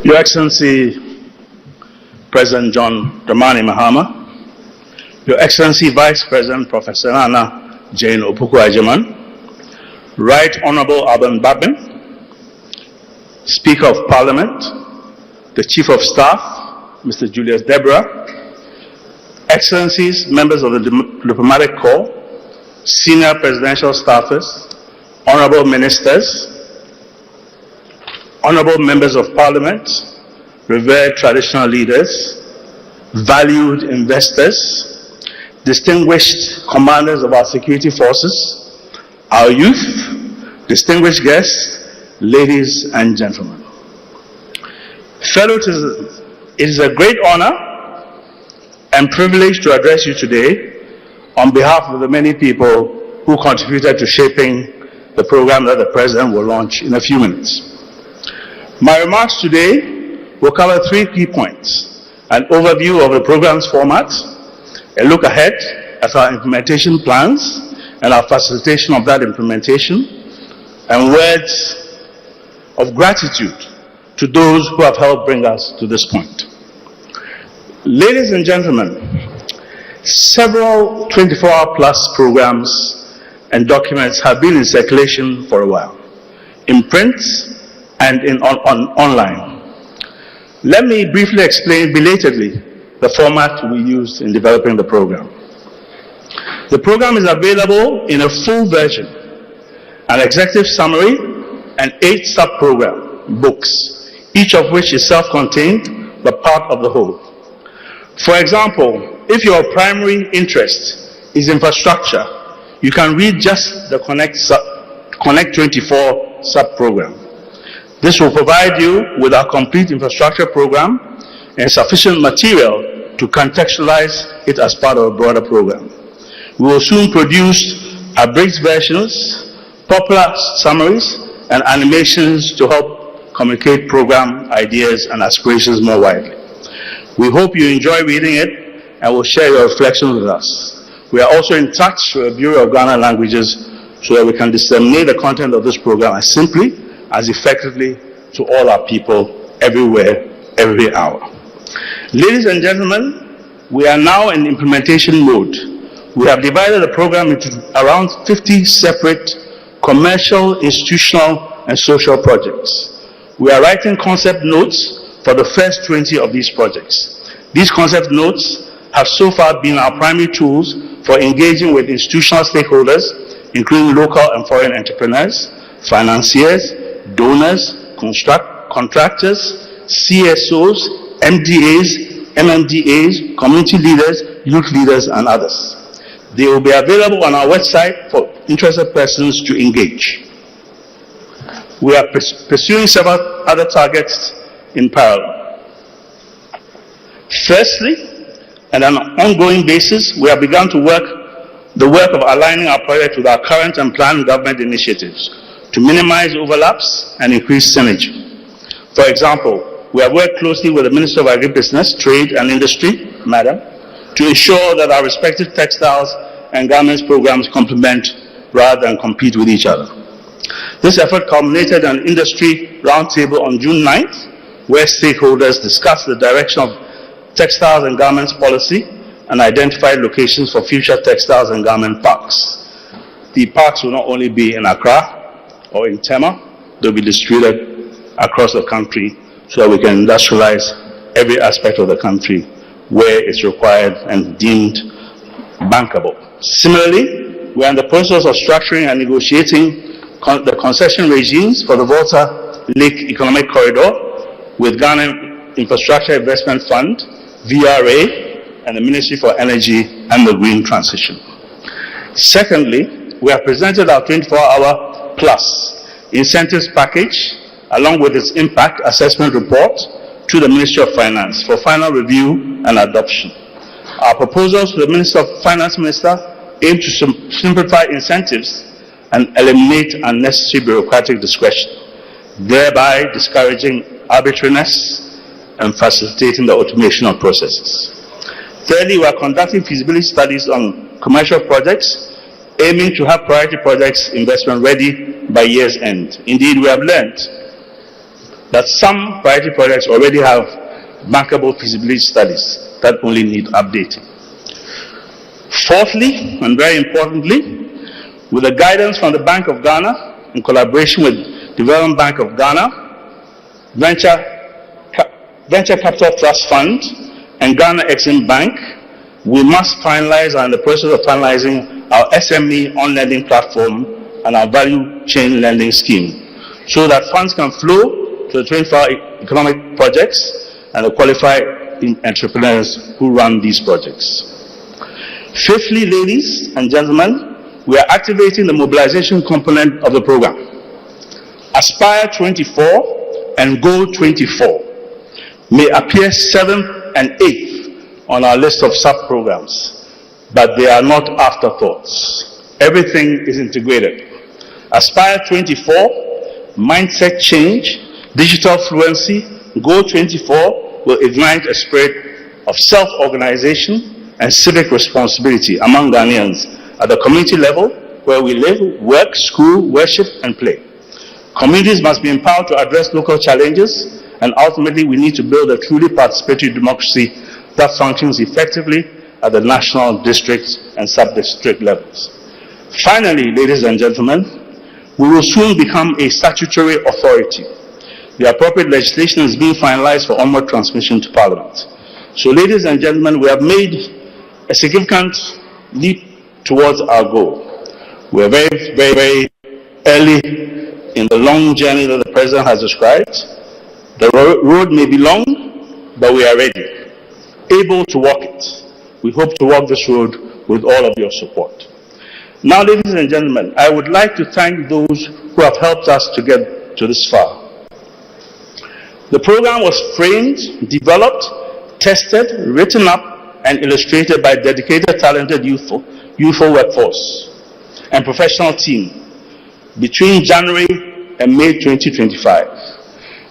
Your Excellency President John Dramani Mahama, Your Excellency Vice President Professor Nana Jane Opoku-Agyeman, Right Honorable Alban Babin, Speaker of Parliament, the Chief of Staff, Mr. Julius Deborah, Excellencies, members of the Diplomatic Corps, senior presidential staffers, honorable ministers, honorable members of Parliament, revered traditional leaders, valued investors, distinguished commanders of our security forces, our youth, distinguished guests, ladies and gentlemen. Fellow citizens, it is a great honor and privilege to address you today on behalf of the many people who contributed to shaping the program that the President will launch in a few minutes. My remarks today will cover three key points: an overview of the program's format, a look ahead at our implementation plans and our facilitation of that implementation, and words of gratitude to those who have helped bring us to this point. Ladies and gentlemen, several 24-hour-plus programs and documents have been in circulation for a while, in print and online. Let me briefly explain belatedly the format we used in developing the program. The program is available in a full version, an executive summary, and 8 sub-program books, each of which is self-contained but part of the whole. For example, if your primary interest is infrastructure, you can read just the Connect 24 sub-program. This will provide you with our complete infrastructure program and sufficient material to contextualize it as part of a broader program. We will soon produce abridged versions, popular summaries, and animations to help communicate program ideas and aspirations more widely. We hope you enjoy reading it and will share your reflections with us. We are also in touch with the Bureau of Ghana Languages so that we can disseminate the content of this program as simply, as effectively to all our people everywhere, every hour. Ladies and gentlemen, we are now in implementation mode. We have divided the program into around 50 separate commercial, institutional, and social projects. We are writing concept notes for the first 20 of these projects. These concept notes have so far been our primary tools for engaging with institutional stakeholders, including local and foreign entrepreneurs, financiers, donors, contractors, CSOs, MDAs, MMDAs, community leaders, youth leaders, and others. They will be available on our website for interested persons to engage. We are pursuing several other targets in parallel. Firstly, on an ongoing basis, we have begun to the work of aligning our project with our current and planned government initiatives to minimize overlaps and increase synergy. For example, we have worked closely with the Minister of Agribusiness, Trade and Industry, Madam, to ensure that our respective textiles and garments programs complement rather than compete with each other. This effort culminated in an industry roundtable on June 9th, where stakeholders discussed the direction of textiles and garments policy and identified locations for future textiles and garment parks. The parks will not only be in Accra or in Tema, they'll be distributed across the country so that we can industrialize every aspect of the country where it's required and deemed bankable. Similarly, we are in the process of structuring and negotiating the concession regimes for the Volta Lake Economic Corridor with Ghana Infrastructure Investment Fund, VRA, and the Ministry for Energy and the Green Transition. Secondly, we have presented our 24-hour plus incentives package along with its impact assessment report to the Ministry of Finance for final review and adoption. Our proposals to the Minister of Finance Minister aim to simplify incentives and eliminate unnecessary bureaucratic discretion, thereby discouraging arbitrariness and facilitating the automation of processes. Thirdly, we are conducting feasibility studies on commercial projects, aiming to have priority projects investment ready by year's end. Indeed, we have learned that some priority projects already have bankable feasibility studies that only need updating. Fourthly, and very importantly, with the guidance from the Bank of Ghana in collaboration with Development Bank of Ghana, Venture Capital Trust Fund, and Ghana Exim Bank, we must finalize, are in the process of finalizing our SME on-lending platform and our value chain lending scheme, so that funds can flow to the 24-hour economic projects and the qualified entrepreneurs who run these projects. Fifthly, ladies and gentlemen, we are activating the mobilization component of the program. Aspire 24 and Goal 24 may appear 7th and 8th on our list of sub-programs, but they are not afterthoughts. Everything is integrated. Aspire 24, mindset change, digital fluency, Goal 24 will ignite a spirit of self-organization and civic responsibility among Ghanaians at the community level where we live, work, school, worship, and play. Communities must be empowered to address local challenges, and ultimately we need to build a truly participatory democracy that functions effectively at the national, district, and sub-district levels. Finally, ladies and gentlemen, we will soon become a statutory authority. The appropriate legislation is being finalized for onward transmission to Parliament. So, ladies and gentlemen, we have made a significant leap towards our goal. We are very, very, very early in the long journey that the President has described. The road may be long, but we are ready, able to walk it. We hope to walk this road with all of your support. Now, ladies and gentlemen, I would like to thank those who have helped us to get to this far. The program was framed, developed, tested, written up, and illustrated by a dedicated, talented, youthful workforce and professional team between January and May 2025.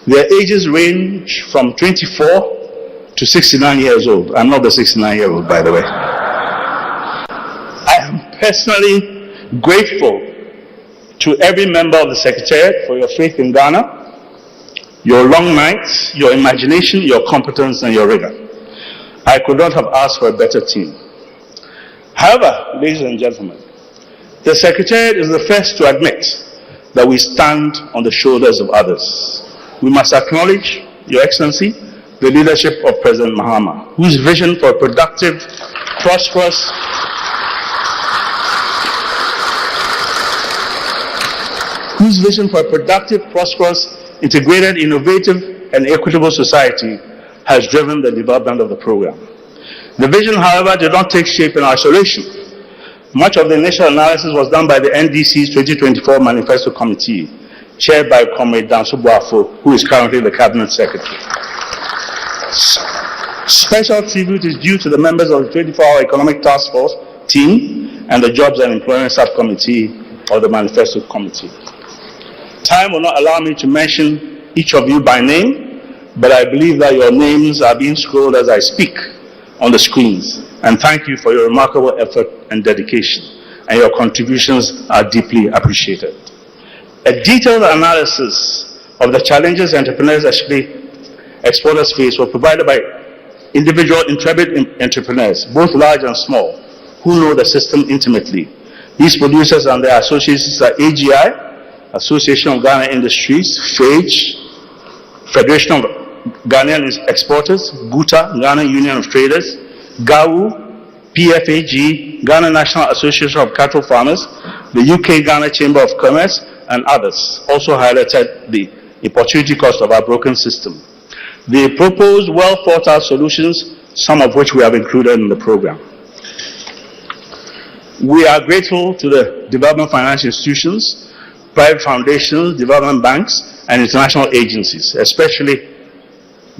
Their ages range from 24 to 69 years old. I'm not the 69-year-old, by the way. I am personally grateful to every member of the Secretariat for your faith in Ghana, your long nights, your imagination, your competence, and your rigor. I could not have asked for a better team. However, ladies and gentlemen, the Secretariat is the first to admit that we stand on the shoulders of others. We must acknowledge, Your Excellency, the leadership of President Mahama, whose vision for a productive, prosperous, integrated, innovative, and equitable society has driven the development of the program. The vision, however, did not take shape in isolation. Much of the initial analysis was done by the NDC's 2024 Manifesto Committee, chaired by Comrade Tafo, who is currently the Cabinet Secretary. Special tribute is due to the members of the 24-hour Economic Task Force team and the Jobs and Employment Subcommittee of the Manifesto Committee. Time will not allow me to mention each of you by name, but I believe that your names are being scrolled as I speak on the screens. And thank you for your remarkable effort and dedication, and your contributions are deeply appreciated. A detailed analysis of the challenges entrepreneurs, especially exporters, face was provided by individual intrepid entrepreneurs, both large and small, who know the system intimately. These producers and their associations are AGI, Association of Ghana Industries, FAGE, Federation of Ghanaian Exporters, GUTA, Ghana Union of Traders, GAU, PFAG, Ghana National Association of Cattle Farmers, the UK Ghana Chamber of Commerce, and others also highlighted the opportunity cost of our broken system. They proposed well thought out solutions, some of which we have included in the program. We are grateful to the development financial institutions, private foundations, development banks, and international agencies, especially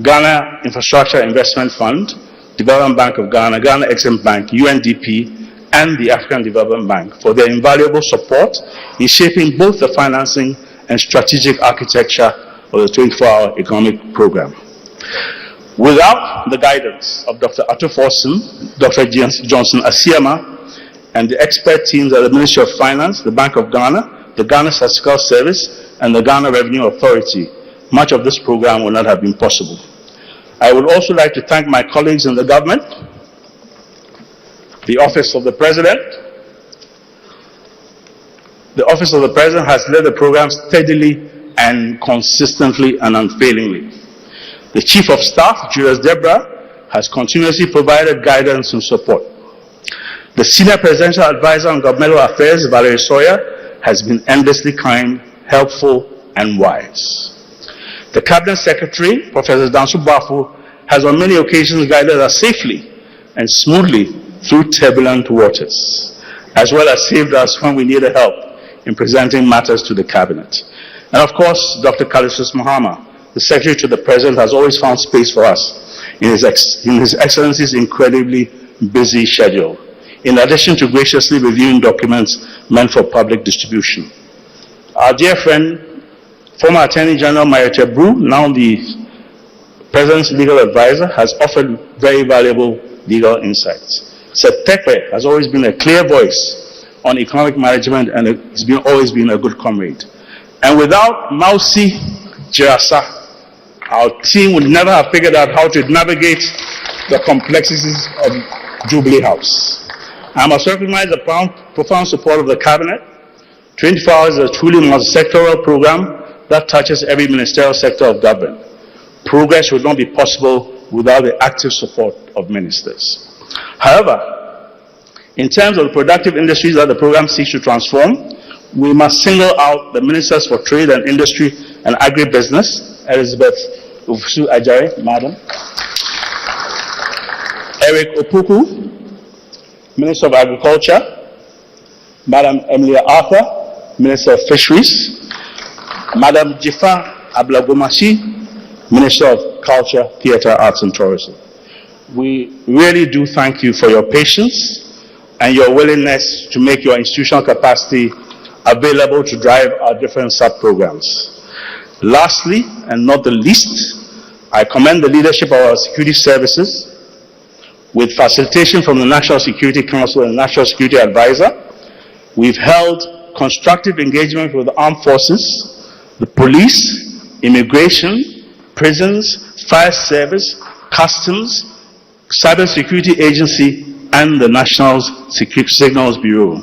Ghana Infrastructure Investment Fund, Development Bank of Ghana, Ghana Exim Bank, UNDP, and the African Development Bank for their invaluable support in shaping both the financing and strategic architecture of the 24-hour economic program. Without the guidance of Dr. Atto Forson, Dr. Johnson Asiama, and the expert teams at the Ministry of Finance, the Bank of Ghana, the Ghana Statistical Service, and the Ghana Revenue Authority, much of this program would not have been possible. I would also like to thank my colleagues in the government, the Office of the President. The Office of the President has led the program steadily and consistently and unfailingly. The Chief of Staff, Julius Debra, has continuously provided guidance and support. The Senior Presidential Advisor on Governmental Affairs, Valerie Sawyer, has been endlessly kind, helpful, and wise. The Cabinet Secretary, Professor Dansu Bafo, has on many occasions guided us safely and smoothly through turbulent waters, as well as saved us when we needed help in presenting matters to the Cabinet. And of course, Dr. Callistus Mahama, the Secretary to the President, has always found space for us in His Excellency's incredibly busy schedule, in addition to graciously reviewing documents meant for public distribution. Our dear friend, former Attorney General Mariette Brew, now the President's legal advisor, has offered very valuable legal insights. Seth Tekwe has always been a clear voice on economic management and has always been a good comrade. And without Mausi Jirasa, our team would never have figured out how to navigate the complexities of Jubilee House. I must recognize the profound support of the Cabinet. 24 Hours is a truly multi-sectoral program that touches every ministerial sector of government. Progress would not be possible without the active support of ministers. However, in terms of the productive industries that the program seeks to transform, we must single out the Ministers for Trade and Industry and Agribusiness, Elizabeth Ufusu Ajay, Madam, Eric Opoku, Minister of Agriculture, Madam Emilia Arthur, Minister of Fisheries, Madam Jifa Ablagomashi, Minister of Culture, Theatre, Arts and Tourism. We really do thank you for your patience and your willingness to make your institutional capacity available to drive our different sub-programs. Lastly, and not the least, I commend the leadership of our security services. With facilitation from the National Security Council and National Security Advisor, we've held constructive engagement with the armed forces, the police, immigration, prisons, fire service, customs, cybersecurity agency, and the National Signals Bureau.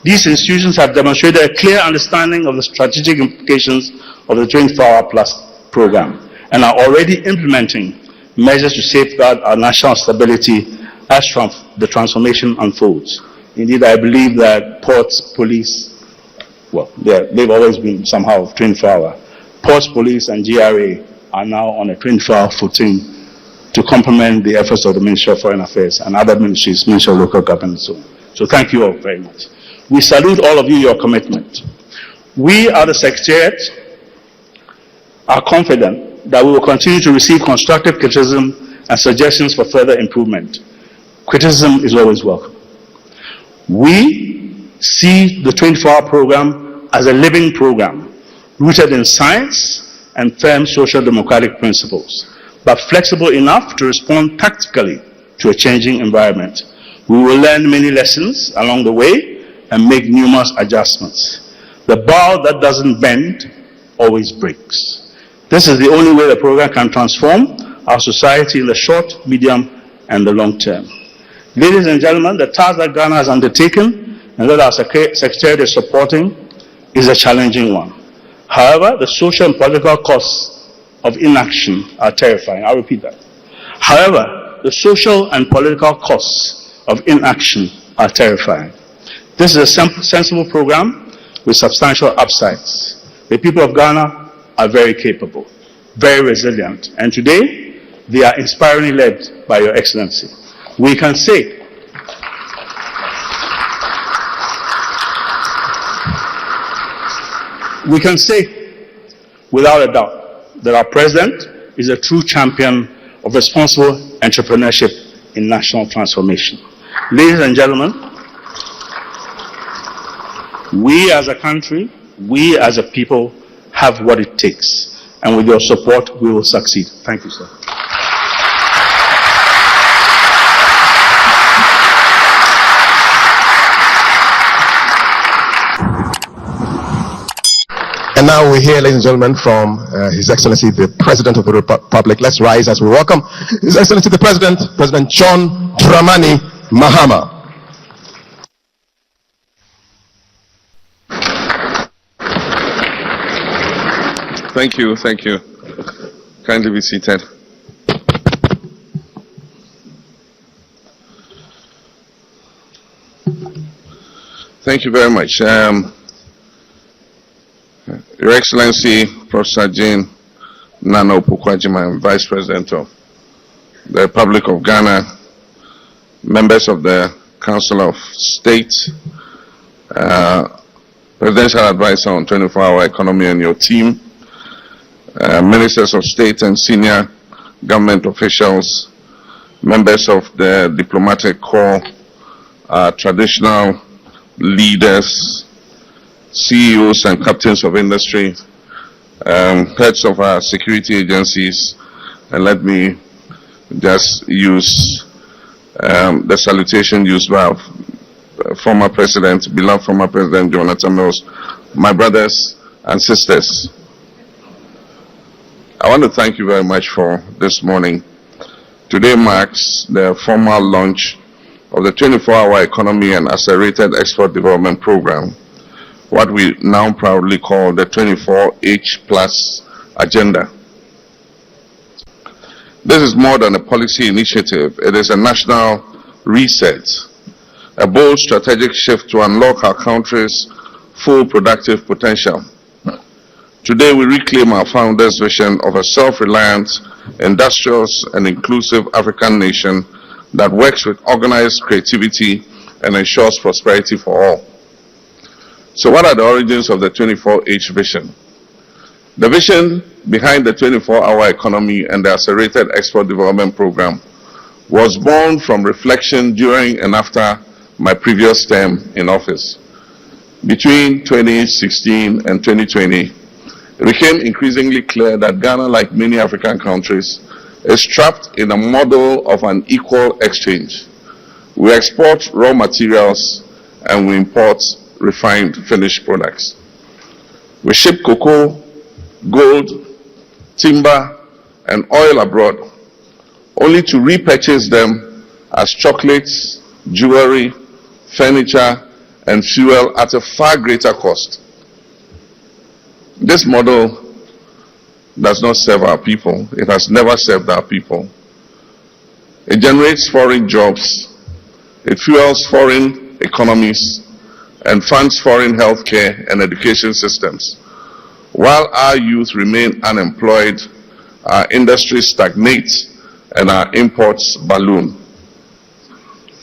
These institutions have demonstrated a clear understanding of the strategic implications of the 24-hour plus program and are already implementing measures to safeguard our national stability as the transformation unfolds. Indeed, I believe that ports, police, well, they've always been somehow 24-hour. Ports, police, and GRA are now on a 24-hour footing to complement the efforts of the Ministry of Foreign Affairs and other ministries, Ministry of Local Government and so on. So thank you all very much. We salute all of you, your commitment. We at the Secretariat are confident that we will continue to receive constructive criticism and suggestions for further improvement. Criticism is always welcome. We see the 24-hour program as a living program rooted in science and firm social democratic principles, but flexible enough to respond tactically to a changing environment. We will learn many lessons along the way and make numerous adjustments. The bow that doesn't bend always breaks. This is the only way the program can transform our society in the short, medium, and the long term. Ladies and gentlemen, the task that Ghana has undertaken and that our Secretariat is supporting is a challenging one. However, the social and political costs of inaction are terrifying. I'll repeat that. However, the social and political costs of inaction are terrifying. This is a sensible program with substantial upsides. The people of Ghana are very capable, very resilient, and today they are inspiringly led by Your Excellency. We can say without a doubt that our President is a true champion of responsible entrepreneurship in national transformation. Ladies and gentlemen, we as a country, we as a people have what it takes, and with your support we will succeed. Thank you, sir. And now we hear, ladies and gentlemen, from His Excellency, the President of the Republic. Let's rise as we welcome His Excellency, the President, President John Dramani Mahama. Thank you, thank you. Kindly be seated. Thank you very much. Your Excellency, Professor Jane Nana Opoku-Agyeman, Vice President of the Republic of Ghana, members of the Council of State, Presidential Advisor on 24-hour economy and your team, Ministers of State and senior government officials, members of the diplomatic corps, traditional leaders, CEOs and captains of industry, heads of our security agencies, and let me just use the salutation used by former President, beloved former President Jonathan Mills, my brothers and sisters. I want to thank you very much for this morning. Today marks the formal launch of the 24-hour economy and accelerated export development program, what we now proudly call the 24H+ agenda. This is more than a policy initiative. It is a national reset, a bold strategic shift to unlock our country's full productive potential. Today we reclaim our founders' vision of a self-reliant, industrious and inclusive African nation that works with organized creativity and ensures prosperity for all. So what are the origins of the 24H vision? The vision behind the 24-hour economy and the accelerated export development program was born from reflection during and after my previous term in office. Between 2016 and 2020, it became increasingly clear that Ghana, like many African countries, is trapped in a model of an equal exchange. We export raw materials and we import refined finished products. We ship cocoa, gold, timber, and oil abroad, only to repurchase them as chocolates, jewelry, furniture, and fuel at a far greater cost. This model does not serve our people. It has never served our people. It generates foreign jobs, it fuels foreign economies, and funds foreign healthcare and education systems. While our youth remain unemployed, our industry stagnates and our imports balloon.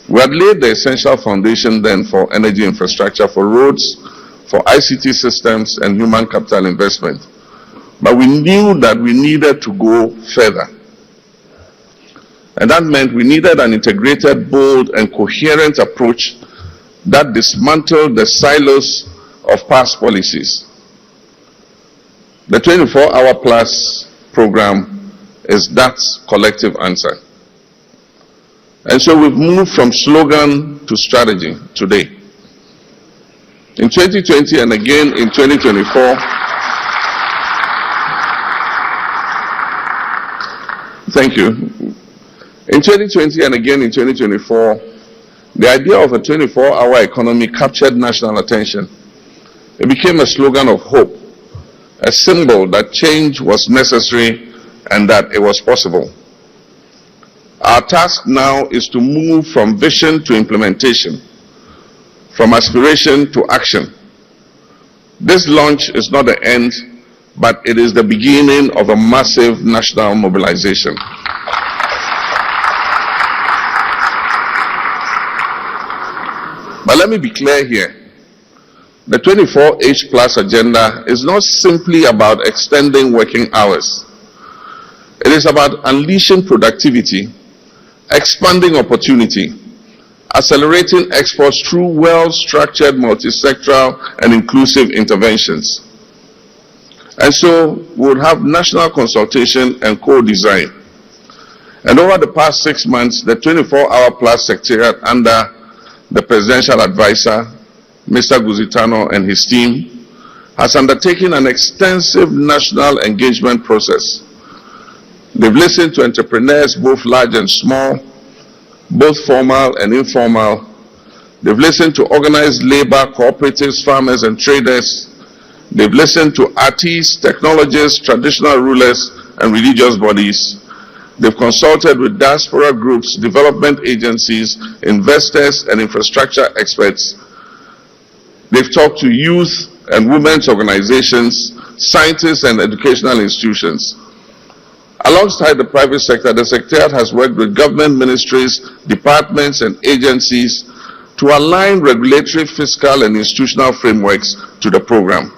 We had laid the essential foundation then for energy infrastructure, for roads, for ICT systems and human capital investment. But we knew that we needed to go further. And that meant we needed an integrated, bold, and coherent approach that dismantled the silos of past policies. The 24-hour plus program is that collective answer. And so we've moved from slogan to strategy today. In 2020 and again in 2024, thank you. In 2020 and again in 2024, the idea of a 24-hour economy captured national attention. It became a slogan of hope, a symbol that change was necessary and that it was possible. Our task now is to move from vision to implementation, from aspiration to action. This launch is not the end, but it is the beginning of a massive national mobilization. But let me be clear here. The 24H plus agenda is not simply about extending working hours. It is about unleashing productivity, expanding opportunity, accelerating exports through well-structured, multi-sectoral, and inclusive interventions. And so we would have national consultation and co-design. And over the past 6 months, the 24-hour plus secretariat under the Presidential Advisor, Mr. Guzitano and his team, has undertaken an extensive national engagement process. They've listened to entrepreneurs, both large and small, both formal and informal. They've listened to organized labor, cooperatives, farmers, and traders. They've listened to artists, technologists, traditional rulers, and religious bodies. They've consulted with diaspora groups, development agencies, investors, and infrastructure experts. They've talked to youth and women's organizations, scientists, and educational institutions. Alongside the private sector, the Secretariat has worked with government ministries, departments, and agencies to align regulatory, fiscal, and institutional frameworks to the program.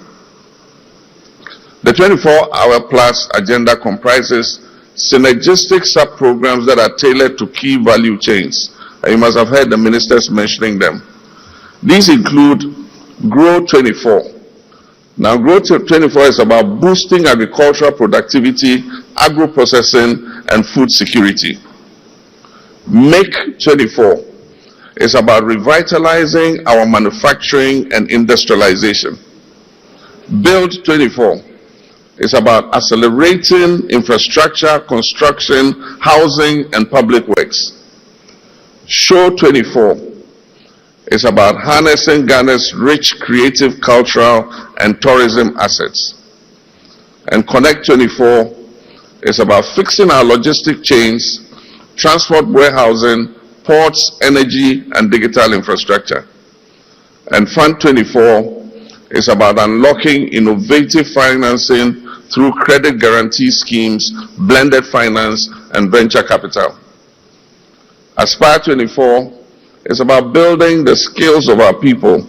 The 24-hour plus agenda comprises synergistic sub-programs that are tailored to key value chains. And you must have heard the ministers mentioning them. These include Grow 24. Now, Grow 24 is about boosting agricultural productivity, agro-processing, and food security. Make 24 is about revitalizing our manufacturing and industrialization. Build 24 is about accelerating infrastructure, construction, housing, and public works. Show 24 is about harnessing Ghana's rich creative, cultural, and tourism assets. And Connect 24 is about fixing our logistic chains, transport, warehousing, ports, energy, and digital infrastructure. And Fund 24 is about unlocking innovative financing through credit guarantee schemes, blended finance, and venture capital. Aspire 24 is about building the skills of our people,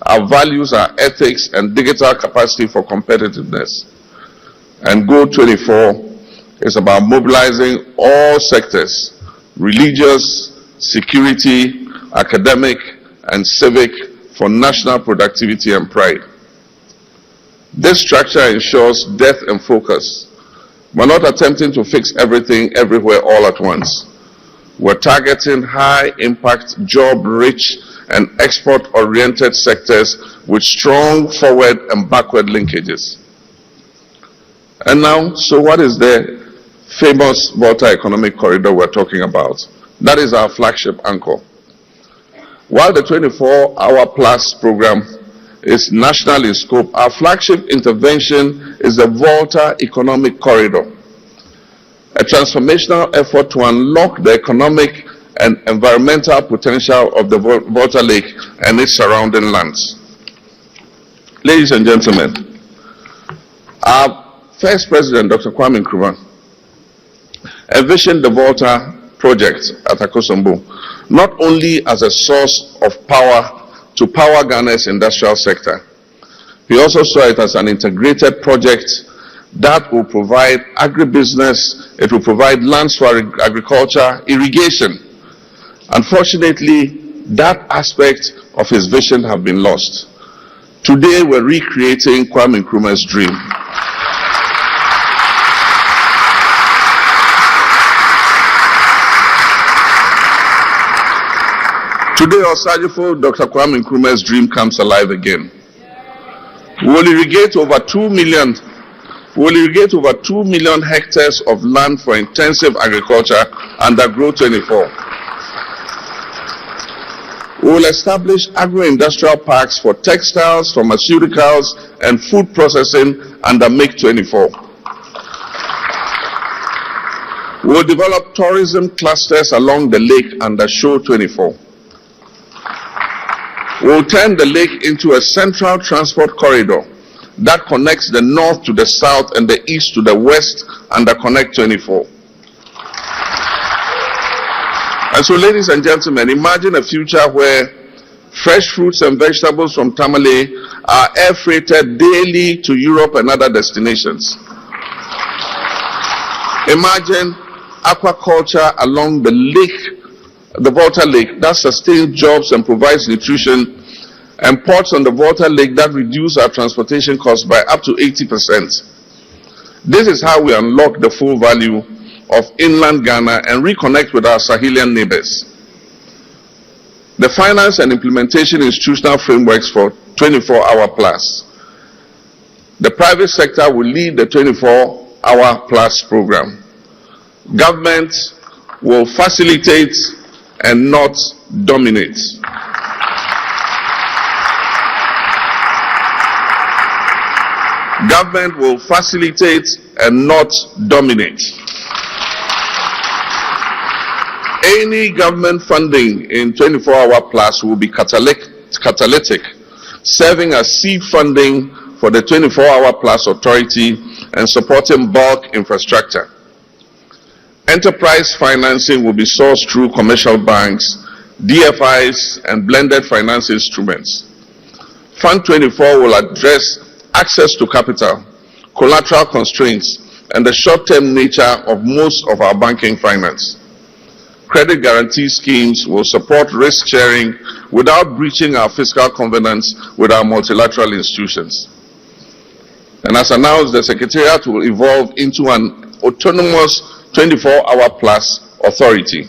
our values, our ethics, and digital capacity for competitiveness. And Go 24 is about mobilizing all sectors, religious, security, academic, and civic, for national productivity and pride. This structure ensures depth and focus. We're not attempting to fix everything everywhere all at once. We're targeting high-impact, job-rich, and export-oriented sectors with strong forward and backward linkages. And now, so what is the famous Volta Economic Corridor we're talking about? That is our flagship anchor. While the 24-hour plus program is national in scope, our flagship intervention is the Volta Economic Corridor, a transformational effort to unlock the economic and environmental potential of the Volta Lake and its surrounding lands. Ladies and gentlemen, our first president, Dr. Kwame Nkrumah, envisioned the Volta project at Akosombo not only as a source of power to power Ghana's industrial sector. He also saw it as an integrated project that will provide agribusiness, it will provide lands for agriculture, irrigation. Unfortunately, that aspect of his vision have been lost. Today, we're recreating Kwame Nkrumah's dream. Today, Osajifo, Dr. Kwame Nkrumah's dream comes alive again. We will irrigate over 2 million hectares of land for intensive agriculture under Grow 24. We will establish agro-industrial parks for textiles, pharmaceuticals, and food processing under Make 24. We will develop tourism clusters along the lake under Show 24. We will turn the lake into a central transport corridor that connects the north to the south and the east to the west under Connect 24. And so, ladies and gentlemen, imagine a future where fresh fruits and vegetables from Tamale are air freighted daily to Europe and other destinations. Imagine aquaculture along the lake, the Volta Lake, that sustains jobs and provides nutrition, and ports on the Volta Lake that reduce our transportation costs by up to 80%. This is how we unlock the full value of inland Ghana and reconnect with our Sahelian neighbors. The finance and implementation institutional frameworks for 24-hour plus The private sector will lead the 24-hour plus program. Government will facilitate and not dominate. Government will facilitate and not dominate. Any government funding in 24-hour plus will be catalytic, serving as seed funding for the 24-hour plus authority and supporting bulk infrastructure. Enterprise financing will be sourced through commercial banks, DFIs, and blended finance instruments. Fund 24 will address access to capital, collateral constraints, and the short-term nature of most of our banking finance. Credit guarantee schemes will support risk sharing without breaching our fiscal covenants with our multilateral institutions. And as announced, the Secretariat will evolve into an autonomous 24-hour plus authority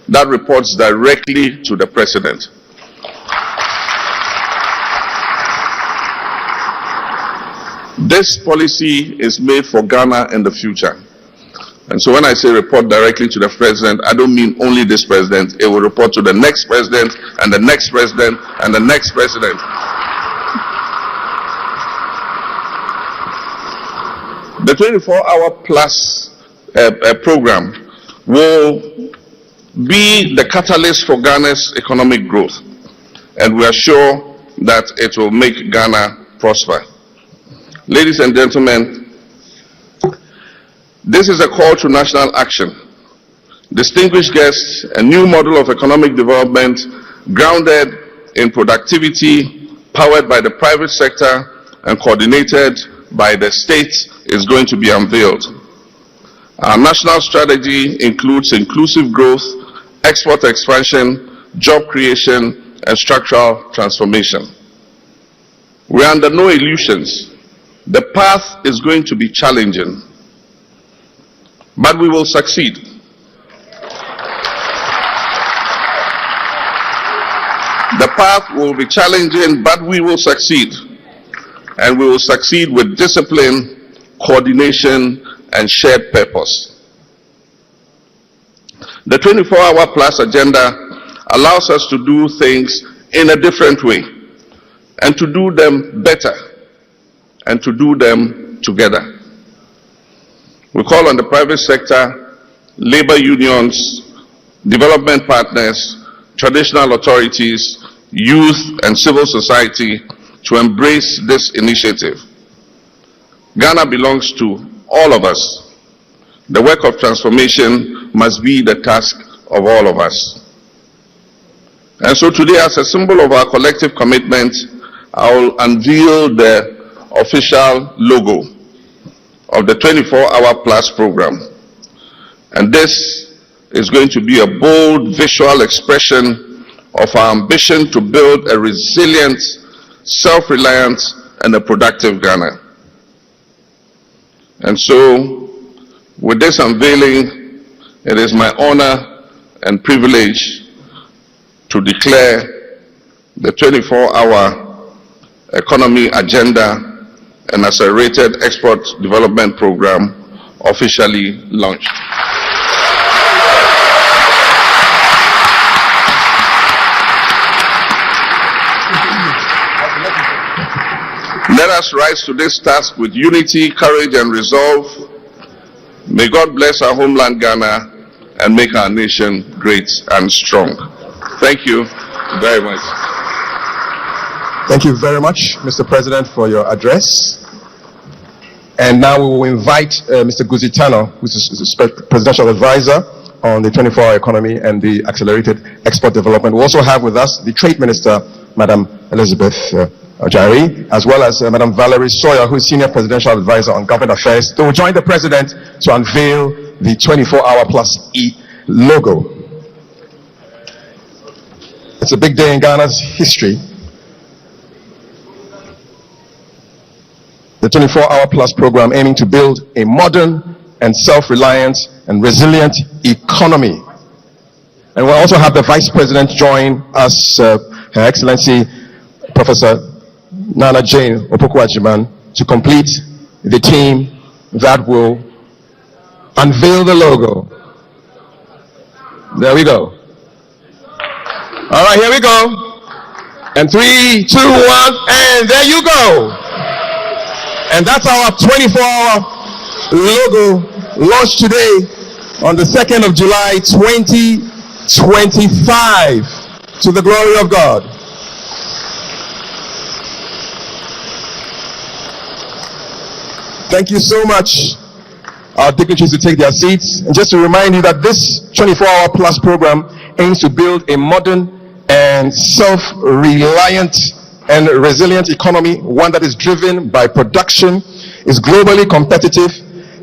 that reports directly to the President. This policy is made for Ghana in the future. And so when I say report directly to the President, I don't mean only this President. It will report to the next President and the next President and the next President. The 24-hour plus program will be the catalyst for Ghana's economic growth. And we are sure that it will make Ghana prosper. Ladies and gentlemen, this is a call to national action. Distinguished guests, a new model of economic development grounded in productivity, powered by the private sector and coordinated by the state is going to be unveiled. Our national strategy includes inclusive growth, export expansion, job creation, and structural transformation. We are under no illusions. The path is going to be challenging, but we will succeed. The path will be challenging, but we will succeed. And we will succeed with discipline, coordination, and shared purpose. The 24-hour plus agenda allows us to do things in a different way, and to do them better, and to do them together. We call on the private sector, labor unions, development partners, traditional authorities, youth, and civil society to embrace this initiative. Ghana belongs to all of us. The work of transformation must be the task of all of us. And so today, as a symbol of our collective commitment, I will unveil the official logo of the 24-hour plus program. And this is going to be a bold visual expression of our ambition to build a resilient, self-reliant, and a productive Ghana. And so, with this unveiling, it is my honor and privilege to declare the 24-hour economy agenda and accelerated export development program officially launched. Let us rise to this task with unity, courage, and resolve. May God bless our homeland Ghana and make our nation great and strong. Thank you very much. Thank you very much, Mr. President, for your address. And now we will invite Mr. Guzitano, who is the Presidential Advisor on the 24-hour economy and the accelerated export development. We also have with us the Trade Minister, Madam Elizabeth Ojari, as well as Madam Valerie Sawyer, who is Senior Presidential Advisor on Government Affairs. They will join the President to unveil the 24-hour plus E logo. It's a big day in Ghana's history. The 24-hour plus program aiming to build a modern and self-reliant and resilient economy. And we'll also have the Vice President join us, Her Excellency Professor Nana Jane Opoku-Agyeman, to complete the team that will unveil the logo. There we go. All right, here we go. And 3, 2, 1, and there you go. And that's our 24-hour logo launched today on the 2nd of July, 2025. To the glory of God. Thank you so much. Our dignitaries to take their seats. And just to remind you that this 24-hour plus program aims to build a modern and self-reliant and resilient economy, one that is driven by production, is globally competitive,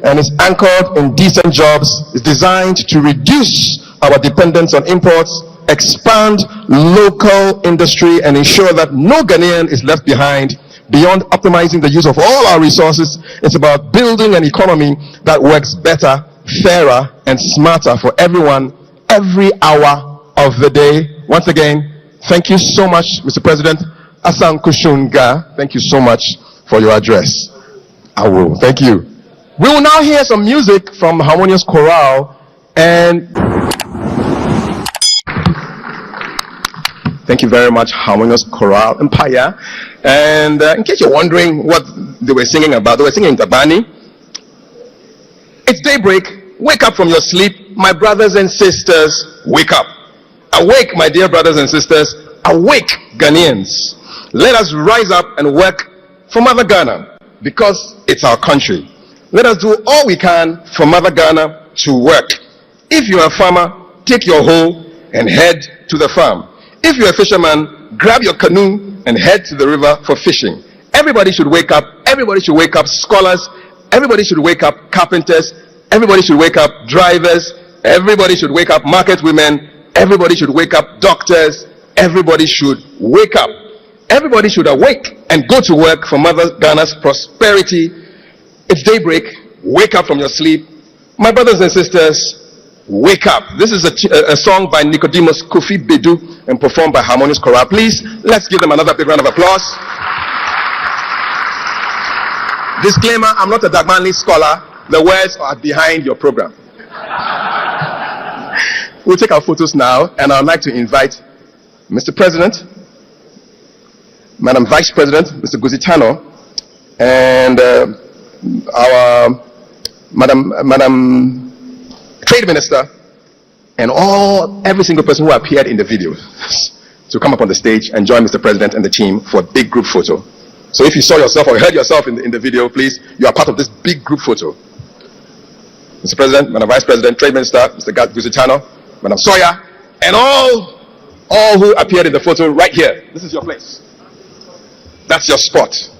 and is anchored in decent jobs, is designed to reduce our dependence on imports, expand local industry, and ensure that no Ghanaian is left behind. Beyond optimizing the use of all our resources, it's about building an economy that works better, fairer, and smarter for everyone, every hour of the day. Once again, thank you so much, Mr. President. Asan Kushunga, thank you so much for your address. I will. Thank you. We will now hear some music from Harmonious Chorale, and thank you very much, Harmonious Chorale Empire. And in case you're wondering what they were singing about, they were singing Tabani. It's daybreak. Wake up from your sleep, my brothers and sisters. Wake up. Awake, my dear brothers and sisters. Awake, Ghanaians. Let us rise up and work for Mother Ghana, because it's our country. Let us do all we can for Mother Ghana to work. If you're a farmer, take your hoe and head to the farm. If you're a fisherman, grab your canoe and head to the river for fishing. Everybody should wake up. Everybody should wake up, scholars. Everybody should wake up, carpenters. Everybody should wake up, drivers. Everybody should wake up, market women. Everybody should wake up, doctors. Everybody should wake up. Everybody should awake and go to work for Mother Ghana's prosperity. It's daybreak. Wake up from your sleep. My brothers and sisters, wake up. This is a song by Nicodemus Kofi Bedu and performed by Harmonious Chorale. Please, let's give them another big round of applause. Disclaimer, I'm not a Dagmanli scholar. The words are behind your program. We'll take our photos now, and I'd like to invite Mr. President, Madam Vice President, Mr. Guzitano, and our Madam Trade Minister, and every single person who appeared in the video to come up on the stage and join Mr. President and the team for a big group photo. So if you saw yourself or heard yourself in the video, please, you are part of this big group photo. Mr. President, Madam Vice President, Trade Minister, Mr. Guzitano, Madam Sawyer, and all who appeared in the photo right here. This is your place. That's your spot.